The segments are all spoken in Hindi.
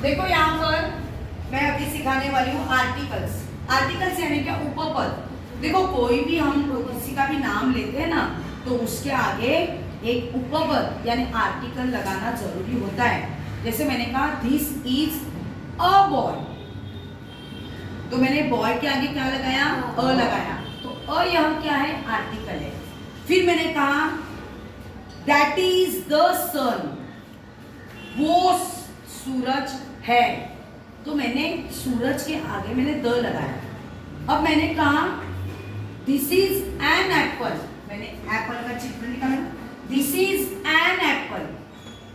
देखो यहाँ पर मैं अभी सिखाने वाली हूँ आर्टिकल्स। आर्टिकल्स यानी क्या? उपपद। देखो कोई भी हम किसी का भी नाम लेते हैं ना, तो उसके आगे एक उपपद यानी आर्टिकल लगाना जरूरी होता है। जैसे मैंने कहा दिस इज अ बॉय, तो मैंने बॉय के आगे क्या लगाया? अ लगाया, तो अ यह क्या है? आर्टिकल है। फिर मैंने कहा दैट इज द सन, वो सूरज है, तो मैंने सूरज के आगे मैंने द लगाया। अब मैंने कहा दिस इज एन एप्पल, मैंने एप्पल का चित्र निकाला, दिस इज एन एप्पल,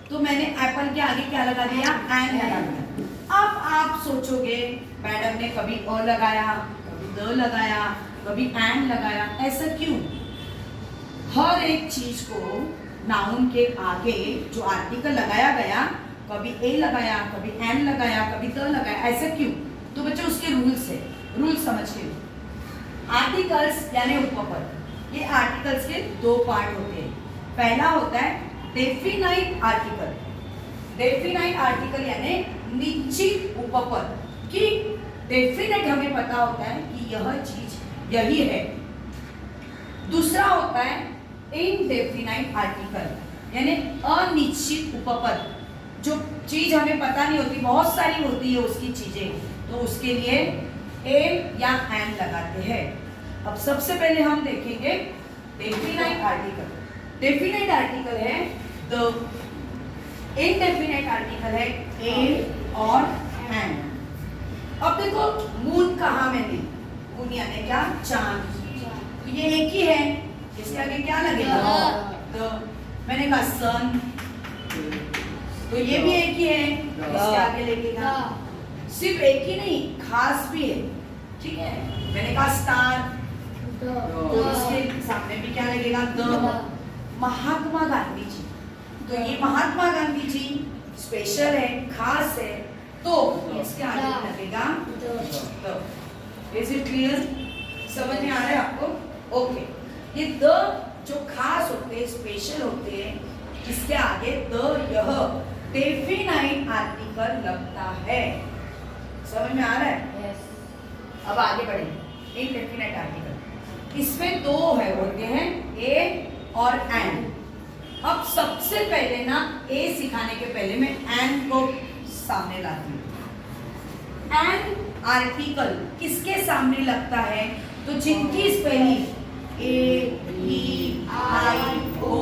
तो मैंने एप्पल के आगे क्या लगा दिया? एन लगा दिया। अब आप सोचोगे मैडम ने कभी अ लगाया, कभी द लगाया, कभी एन लगाया, ऐसा क्यों? हर एक चीज को नाउन के आगे जो आर्टिकल लगाया गया, कभी ए लगाया, कभी एन लगाया, कभी द लगाया, ऐसा क्यों? तो बच्चों उसके रूल्स है, रूल्स समझ के। आर्टिकल्स यानी उपपद, ये आर्टिकल्स के दो पार्ट होते हैं। पहला होता है डेफिनाइट आर्टिकल। डेफिनाइट आर्टिकल यानी निश्चित उपपद, कि डेफिनेट हमें पता होता है कि यह चीज यही है। दूसरा होता है इनडेफिनाइट आर्टिकल यानी अनिश्चित उपपद, जो चीज हमें पता नहीं होती, बहुत सारी होती है उसकी चीजें, तो उसके लिए ए या एन लगाते हैं। अब सबसे पहले हम देखेंगे डेफिनाइट आर्टिकल। डेफिनाइट आर्टिकल है द, इनडेफिनाइट आर्टिकल है ए और एन। अब देखो मून कहा मैंने, मून यानी क्या? चांद, तो ये एक ही है, इसके आगे क्या लगेगा? द। मैंने कहा सन, तो ये भी एक ही है, इसके आगे लगेगा। सिर्फ एक ही नहीं, खास भी है, ठीक है। मैंने कहा स्टार, तो इसके सामने भी क्या लगेगा? द। महात्मा गांधी जी, तो ये महात्मा गांधी जी स्पेशल है, खास है, तो इसके आगे लगेगा द। Is it clear? समझ में आ रहा है आपको? ओके। ये द जो खास होते हैं, स्पेशल होते हैं, इसके आगे द यह डेफिनाइट आर्टिकल लगता है। समझ में आ रहा है? यस। अब आगे बढ़ेंगे। इनडेफिनाइट आर्टिकल, इसमें दो है होते हैं, ए और एन। अब सबसे पहले ना ए सिखाने के पहले मैं एन को सामने लाती हूँ। एन आर्टिकल किसके सामने लगता है? तो जिनकी spelling A E I O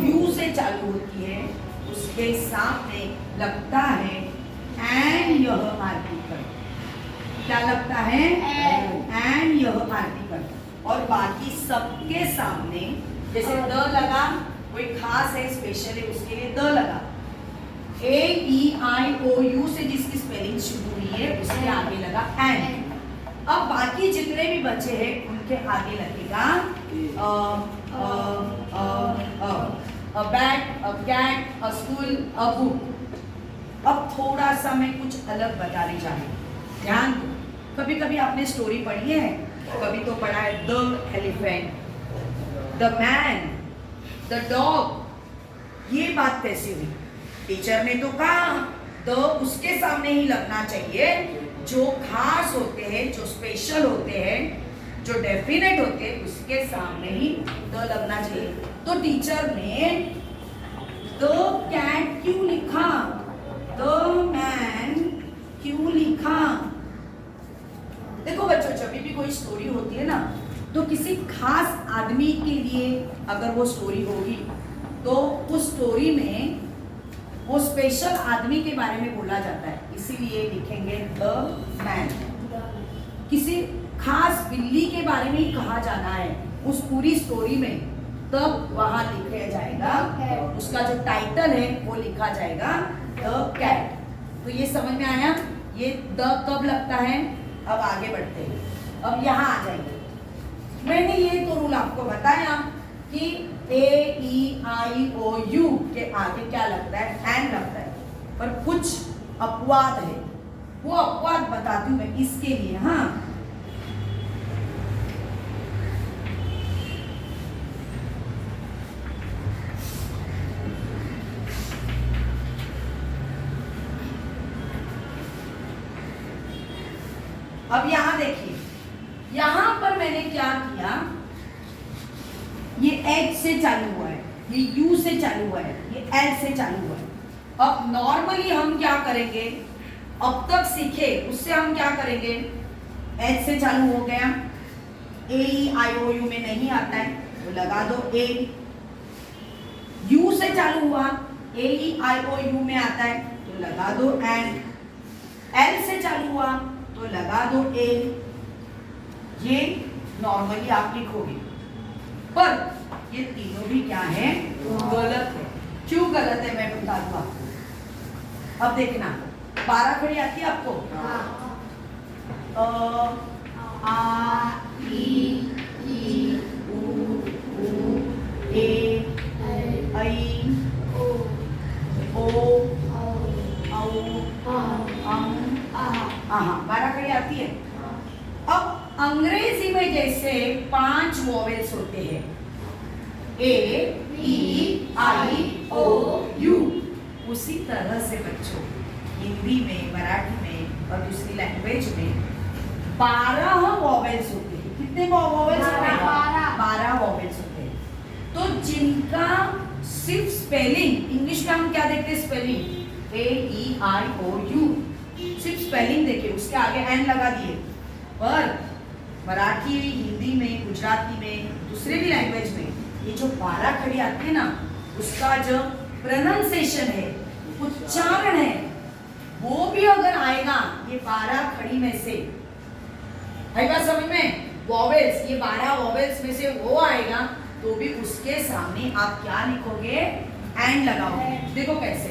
you से चालू होती है, उसके सामने लगता है एन यह आर्टिकल। क्या लगता है? एन यह आर्टिकल। और बाकी सबके सामने जैसे द लगा, कोई खास है, स्पेशल है, उसके लिए द लगा। ए ई आई ओ यू से जिसकी स्पेलिंग शुरू हुई है, उसके आगे लगा एन। अब बाकी जितने भी बचे हैं उनके आगे लगेगा a bat, a cat, a school, a book. अब थोड़ा सा मैं कुछ अलग बताने जा रही हूँ, ध्यान दो। कभी कभी आपने स्टोरी पढ़ी है, कभी तो पढ़ा है the elephant, the man, the dog. ये बात कैसी हुई? टीचर ने तो कहा द उसके सामने ही लगना चाहिए, जो खास होते हैं, जो स्पेशल होते हैं, जो डेफिनेट होते हैं, उसके सामने ही द लगना चाहिए। तो टीचर ने द कैट क्यों लिखा? द मैन क्यों लिखा? देखो बच्चों, जब भी कोई स्टोरी होती है ना, तो किसी खास आदमी के लिए अगर वो स्टोरी होगी, तो उस स्टोरी में वो स्पेशल आदमी के बारे में बोला जाता है, इसीलिए लिखेंगे द मैन। किसी खास बिल्ली के बारे में ही कहा जाना है उस पूरी स्टोरी में, तब वहां लिखा जाएगा, उसका जो टाइटल है वो लिखा जाएगा द कैट। तो ये समझ में आया? ये द कब लगता है? अब आगे बढ़ते हैं। अब यहाँ आ जाएंगे। मैंने ये तो रूल आपको बताया कि ए ई आई ओ यू के आगे क्या लगता है? एन लगता है। पर कुछ अपवाद है, वो अपवाद बताती हूँ मैं इसके लिए। हाँ, अब यहाँ देखिए, यहाँ पर मैंने क्या किया, ये H से चालू हुआ है, ये U से चालू हुआ है, ये L से चालू हुआ है। अब नॉर्मली हम क्या करेंगे, अब तक सीखे उससे हम क्या करेंगे, H से चालू हो गया, AEIOU में नहीं आता है तो लगा दो A। U से चालू हुआ, AEIOU में आता है तो लगा दो N। L से चालू हुआ तो लगा दो A। ये नॉर्मली आप लिखोगे, पर ये तीनों भी क्या है, गलत है। क्यों गलत है मैं बता दूं आपको। अब देखना, 12 खड़ी आती है आपको, आ ई उ ए ऐ ओ औ 12 खड़ी आती है। अब अंग्रेजी में जैसे 5 वॉवेल्स होते हैं, A E I O U, उसी तरह से बच्चों हिंदी में, मराठी में और दूसरी लैंग्वेज में 12 वॉवेल्स होते हैं। कितने वॉवेल्स होते हैं? 12 वॉवेल्स होते हैं। तो जिनका सिर्फ स्पेलिंग, इंग्लिश में हम क्या देखते हैं, स्पेलिंग AEIOU, सिर्फ स्पेलिंग देखिए, उसके आगे एन लगा दिए। पर मराठी, हिंदी में, गुजराती में, दूसरे भी लैंग्वेज में ये जो 12 खड़ी आती है ना, उसका जो प्रोनाउंसिएशन है, उच्चारण है, वो भी अगर आएगा ये 12 खड़ी में से, आएगा समझ में, वॉवेल्स, ये 12 वॉवेल्स में से वो आएगा, तो भी उसके सामने आप क्या लिखोगे, एंड लगाओगे। देखो कैसे,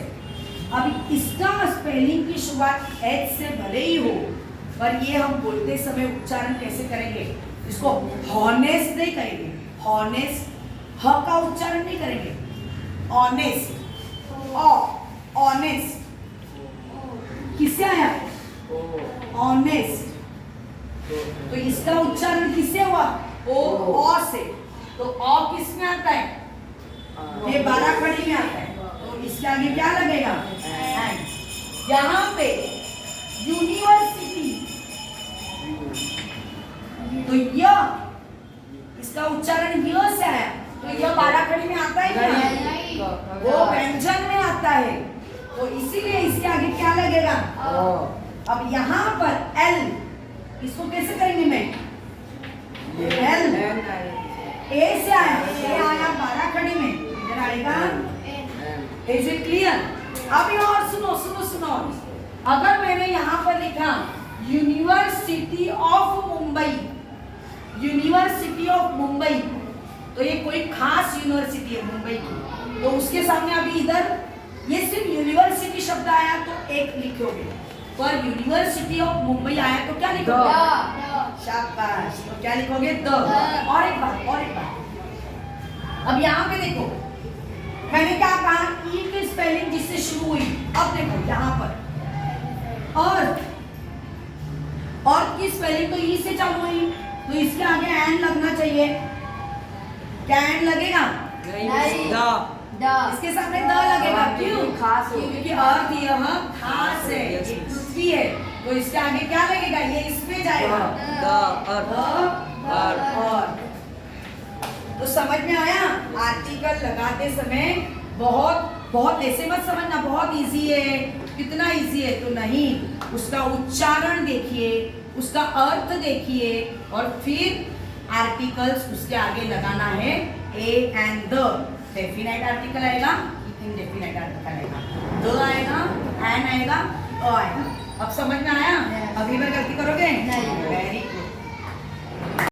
अब इसका स्पेलिंग की शुरुआत H से भले ही हो, पर ये हम बोलते समय उच्चारण कैसे करेंगे, इसको हॉनेस्ट नहीं करेंगे, हॉनेस्ट, ह का उच्चारण नहीं करेंगे, ऑनेस्ट, ऑनेस्ट, किससे आया, ऑनेस्ट, तो इसका उच्चारण किससे हुआ, ओ से, तो ओ किस में आता है, ये 12 खड़ी में आता है, तो इसके आगे क्या लगेगा, एंड। यहाँ पे यूनिवर्सिटी, तो यह, इसका उच्चारण य से आया, तो यह 12 खड़ी में आता है क्या, वो व्यंजन में आता है, तो इसीलिए इसके आगे क्या लगेगा। अब यहाँ पर L, इसको कैसे करेंगे मैं, L, A से आया, A आया 12 खड़ी में, इधर आएगा, इज इट क्लियर। अभी और सुनो सुनो सुनो, अगर मैंने यहाँ पर लिखा university of Mumbai, university of Mumbai, तो ये कोई खास यूनिवर्सिटी है मुंबई की, तो उसके सामने अभी इधर ये सिर्फ यूनिवर्सिटी शब्द आया तो एक लिखोगे, पर यूनिवर्सिटी ऑफ मुंबई आया तो क्या लिखोगे, शाबाश, तो क्या लिखोगे, द। और एक बात, और एक बात, अब यहाँ पे देखो, मैंने क्या कहा, ई की स्पेलिंग जिससे शुरू हुई, अब देखो यहाँ पर और की स्पेलिंग तो ई से चालू हुई, तो इसके आगे एन लगना चाहिए, क्या एन लगेगा, नहीं, इसके सामने द लगेगा, क्यों, खास हो, क्योंकि अर्थ यह खास है, ये पृथ्वी है, तो इसके आगे क्या लगेगा, ये इसमें जाएगा, और। तो समझ में आया, आर्टिकल लगाते समय बहुत ऐसे मत समझना बहुत इजी है, कितना इजी है, तो नहीं, उसका उच्चारण देखिए, उसका अर्थ देखिए, और फिर आर्टिकल्स उसके आगे लगाना है, A and the. Definite article आएगा, इनडेफिनेट आर्टिकल आएगा, द आएगा, एन आएगा, अ आएगा। अब समझ में आया, अभी में गलती करोगे, वेरी गुड।